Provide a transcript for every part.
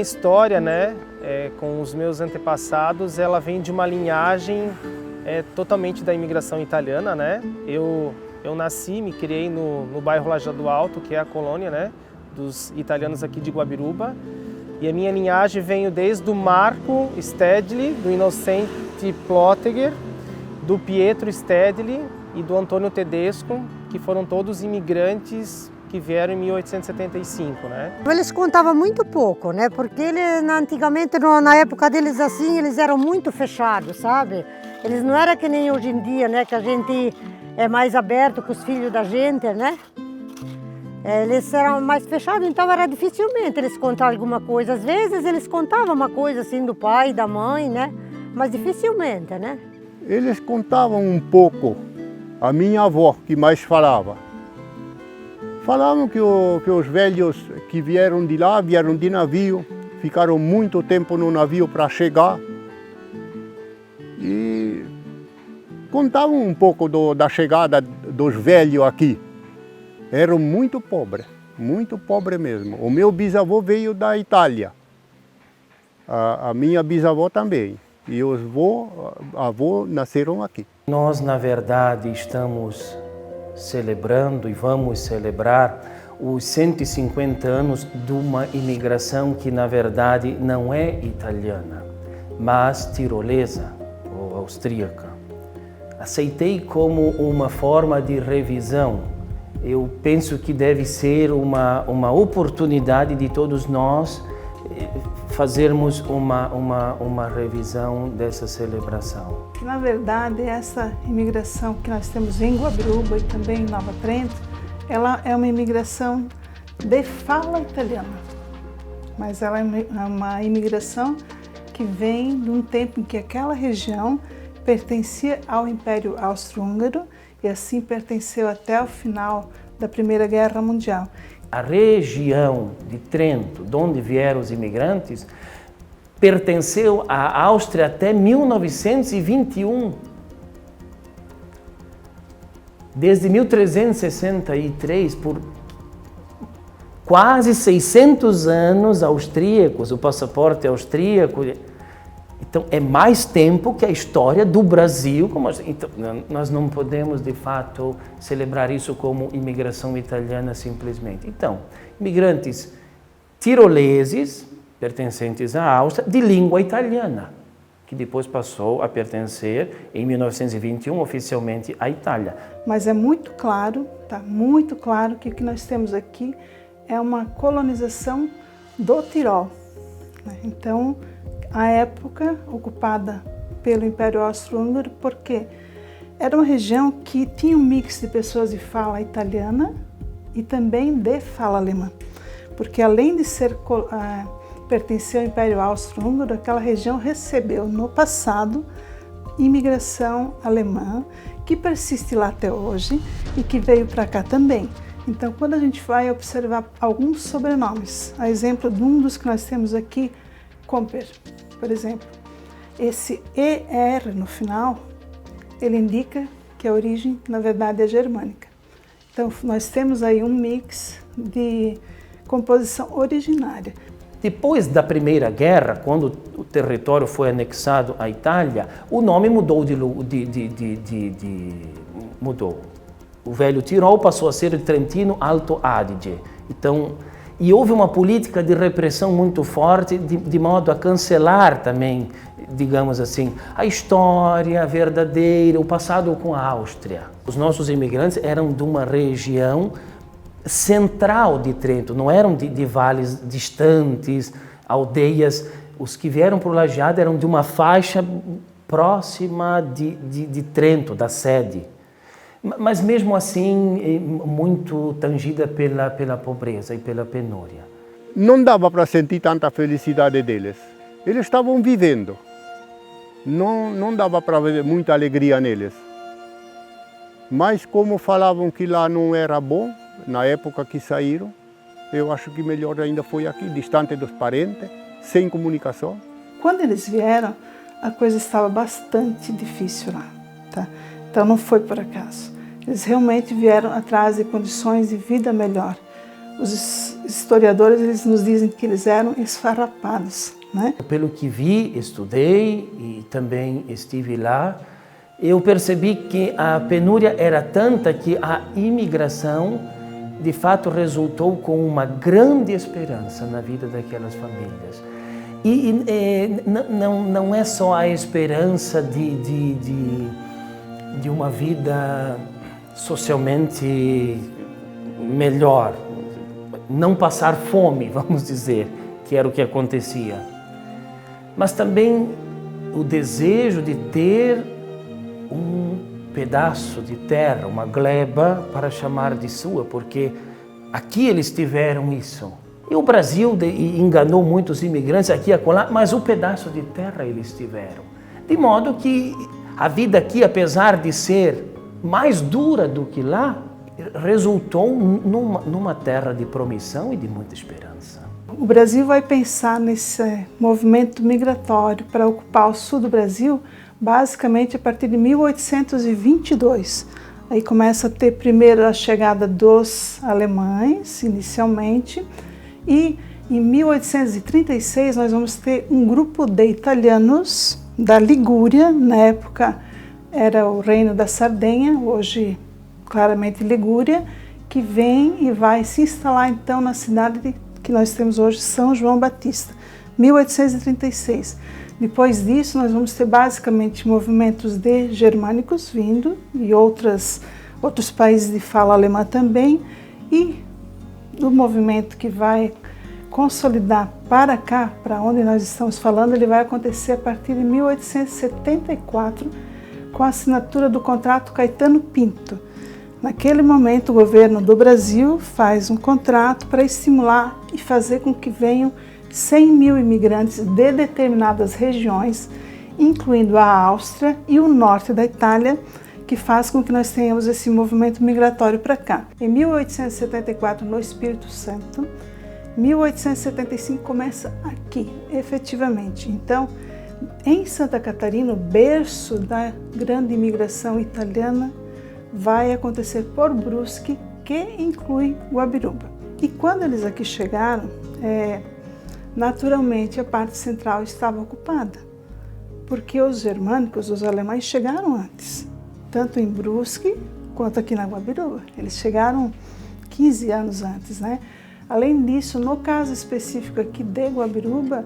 história, né, com os meus antepassados, ela vem de uma linhagem totalmente da imigração italiana, né? Eu nasci, me criei no bairro Lajeado Alto, que é a colônia, né, dos italianos aqui de Guabiruba. E a minha linhagem veio desde o Marco Stedley, do Innocente Ploteger, do Pietro Stedley e do Antônio Tedesco, que foram todos imigrantes que vieram em 1875, né? Eles contavam muito pouco, né? Porque antigamente, na época deles assim, eles eram muito fechados, sabe? Eles não eram que nem hoje em dia, né? Que a gente é mais aberto com os filhos da gente, né? Eles eram mais fechados, então era dificilmente eles contar alguma coisa. Às vezes eles contavam uma coisa assim do pai, da mãe, né? Mas dificilmente, né? Eles contavam um pouco. A minha avó que mais falava. Falavam que os velhos que vieram de lá, vieram de navio, ficaram muito tempo no navio para chegar. E contavam um pouco da chegada dos velhos aqui. Eram muito pobres mesmo. O meu bisavô veio da Itália, a minha bisavó também. E os avós nasceram aqui. Nós, na verdade, estamos celebrando e vamos celebrar os 150 anos de uma imigração que, na verdade, não é italiana, mas tirolesa ou austríaca. Aceitei como uma forma de revisão. Eu penso que deve ser uma oportunidade de todos nós fazermos uma revisão dessa celebração. Na verdade, essa imigração que nós temos em Guabiruba e também em Nova Trento, ela é uma imigração de fala italiana, mas ela é uma imigração que vem de um tempo em que aquela região pertencia ao Império Austro-Húngaro e assim pertenceu até o final da Primeira Guerra Mundial. A região de Trento, de onde vieram os imigrantes, pertenceu à Áustria até 1921. Desde 1363, por quase 600 anos austríacos, o passaporte austríaco. Então, é mais tempo que a história do Brasil. Então, nós não podemos, de fato, celebrar isso como imigração italiana simplesmente. Então, imigrantes tiroleses, pertencentes à Áustria, de língua italiana, que depois passou a pertencer, em 1921, oficialmente à Itália. Mas é muito claro, tá? Muito claro que o que nós temos aqui é uma colonização do Tirol, né? Então, a época ocupada pelo Império Austro-Húngaro, porque era uma região que tinha um mix de pessoas de fala italiana e também de fala alemã. Porque além de pertencer ao Império Austro-Húngaro, aquela região recebeu no passado imigração alemã, que persiste lá até hoje e que veio para cá também. Então, quando a gente vai observar alguns sobrenomes, a exemplo de um dos que nós temos aqui, Comper, por exemplo, esse ER no final, ele indica que a origem, na verdade, é germânica. Então, nós temos aí um mix de composição originária. Depois da Primeira Guerra, quando o território foi anexado à Itália, o nome mudou mudou. O velho Tirol passou a ser o Trentino Alto Adige. Então, e houve uma política de repressão muito forte, de modo a cancelar também, digamos assim, a história verdadeira, o passado com a Áustria. Os nossos imigrantes eram de uma região central de Trento, não eram de vales distantes, aldeias. Os que vieram para o Lajeado eram de uma faixa próxima de Trento, da sede. Mas mesmo assim, muito tangida pela pobreza e pela penúria. Não dava para sentir tanta felicidade deles. Eles estavam vivendo. Não dava para ver muita alegria neles. Mas como falavam que lá não era bom, na época que saíram, eu acho que melhor ainda foi aqui, distante dos parentes, sem comunicação. Quando eles vieram, a coisa estava bastante difícil lá, tá? Então não foi por acaso. Eles realmente vieram atrás de condições de vida melhor. os historiadores eles nos dizem que eles eram esfarrapados, né? Pelo que vi, estudei e também estive lá, eu percebi que a penúria era tanta que a imigração, de fato, resultou com uma grande esperança na vida daquelas famílias. E não é só a esperança de uma vida socialmente melhor, não passar fome, vamos dizer, que era o que acontecia, mas também o desejo de ter um pedaço de terra, uma gleba para chamar de sua, porque aqui eles tiveram isso. E o Brasil enganou muitos imigrantes aqui e acolá, mas o pedaço de terra eles tiveram. De modo que a vida aqui, apesar de ser mais dura do que lá, resultou numa terra de promissão e de muita esperança. O Brasil vai pensar nesse movimento migratório para ocupar o sul do Brasil basicamente a partir de 1822. Aí começa a ter primeiro a chegada dos alemães, inicialmente, e em 1836 nós vamos ter um grupo de italianos da Ligúria, na época era o Reino da Sardenha, hoje claramente Ligúria, que vem e vai se instalar então na cidade que nós temos hoje, São João Batista, 1836. Depois disso nós vamos ter basicamente movimentos de germânicos vindo e outros países de fala alemã também, e do movimento que vai consolidar para cá, para onde nós estamos falando, ele vai acontecer a partir de 1874, com a assinatura do contrato Caetano Pinto. Naquele momento, o governo do Brasil faz um contrato para estimular e fazer com que venham 100 mil imigrantes de determinadas regiões, incluindo a Áustria e o norte da Itália, que faz com que nós tenhamos esse movimento migratório para cá. Em 1874, no Espírito Santo, 1875 começa aqui, efetivamente. Então, em Santa Catarina, o berço da grande imigração italiana, vai acontecer por Brusque, que inclui Guabiruba. E quando eles aqui chegaram, naturalmente a parte central estava ocupada, porque os germânicos, os alemães, chegaram antes, tanto em Brusque quanto aqui na Guabiruba. Eles chegaram 15 anos antes, né? Além disso, no caso específico aqui de Guabiruba,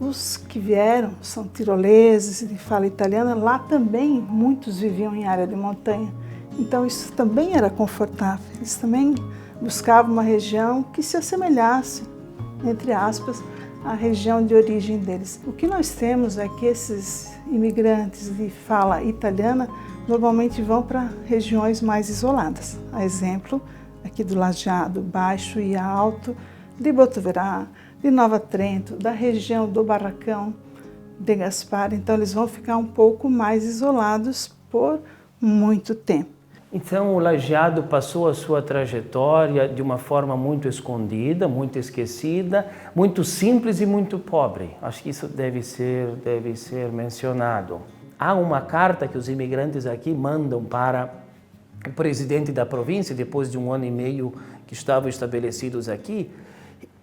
os que vieram são tiroleses de fala italiana, lá também muitos viviam em área de montanha, então isso também era confortável. Eles também buscavam uma região que se assemelhasse, entre aspas, à região de origem deles. O que nós temos é que esses imigrantes de fala italiana normalmente vão para regiões mais isoladas, a exemplo aqui do Lajeado Baixo e Alto, de Botuverá, de Nova Trento, da região do Barracão, de Gaspar. Então eles vão ficar um pouco mais isolados por muito tempo. Então o Lajeado passou a sua trajetória de uma forma muito escondida, muito esquecida, muito simples e muito pobre. Acho que isso deve ser mencionado. Há uma carta que os imigrantes aqui mandam para o presidente da província, depois de 1 ano e meio que estavam estabelecidos aqui,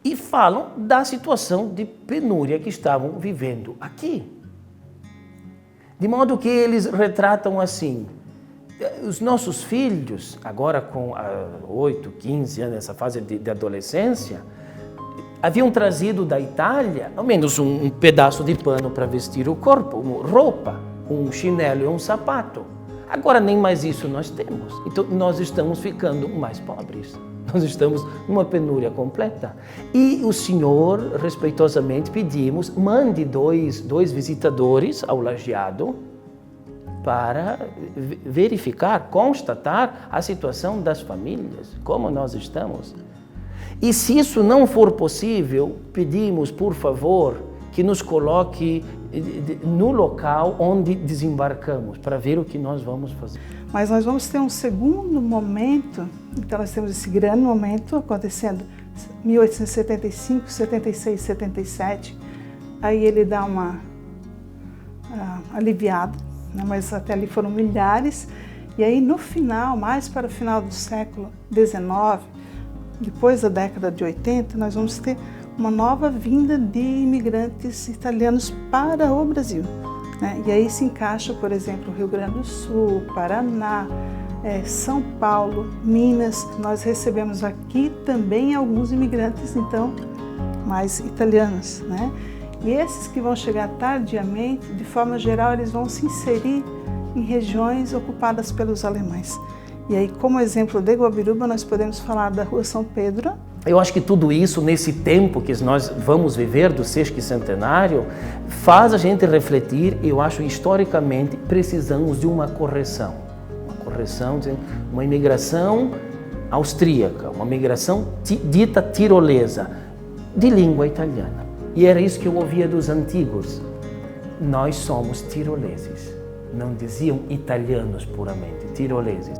e falam da situação de penúria que estavam vivendo aqui. De modo que eles retratam assim: os nossos filhos, agora com 8, 15 anos, nessa fase de adolescência, haviam trazido da Itália, ao menos um pedaço de pano para vestir o corpo, roupa, um chinelo e um sapato. Agora nem mais isso nós temos. Então nós estamos ficando mais pobres. Nós estamos numa penúria completa. E o senhor, respeitosamente, pedimos, mande dois visitadores ao Lajeado para verificar, constatar a situação das famílias, como nós estamos. E se isso não for possível, pedimos, por favor, que nos coloque no local onde desembarcamos, para ver o que nós vamos fazer. Mas nós vamos ter um segundo momento, então nós temos esse grande momento acontecendo em 1875, 76, 77, aí ele dá uma aliviada, né? Mas até ali foram milhares, e aí no final, mais para o final do século XIX, depois da década de 80, nós vamos ter uma nova vinda de imigrantes italianos para o Brasil, né? E aí se encaixa, por exemplo, o Rio Grande do Sul, Paraná, São Paulo, Minas. Nós recebemos aqui também alguns imigrantes, então, mais italianos, né? E esses que vão chegar tardiamente, de forma geral, eles vão se inserir em regiões ocupadas pelos alemães. E aí, como exemplo de Guabiruba, nós podemos falar da Rua São Pedro. Eu acho que tudo isso, nesse tempo que nós vamos viver do sesquicentenário, faz a gente refletir. Eu acho, historicamente, precisamos de uma correção. Uma correção, uma imigração austríaca, uma imigração dita tirolesa, de língua italiana. E era isso que eu ouvia dos antigos. Nós somos tiroleses. Não diziam italianos puramente, tiroleses.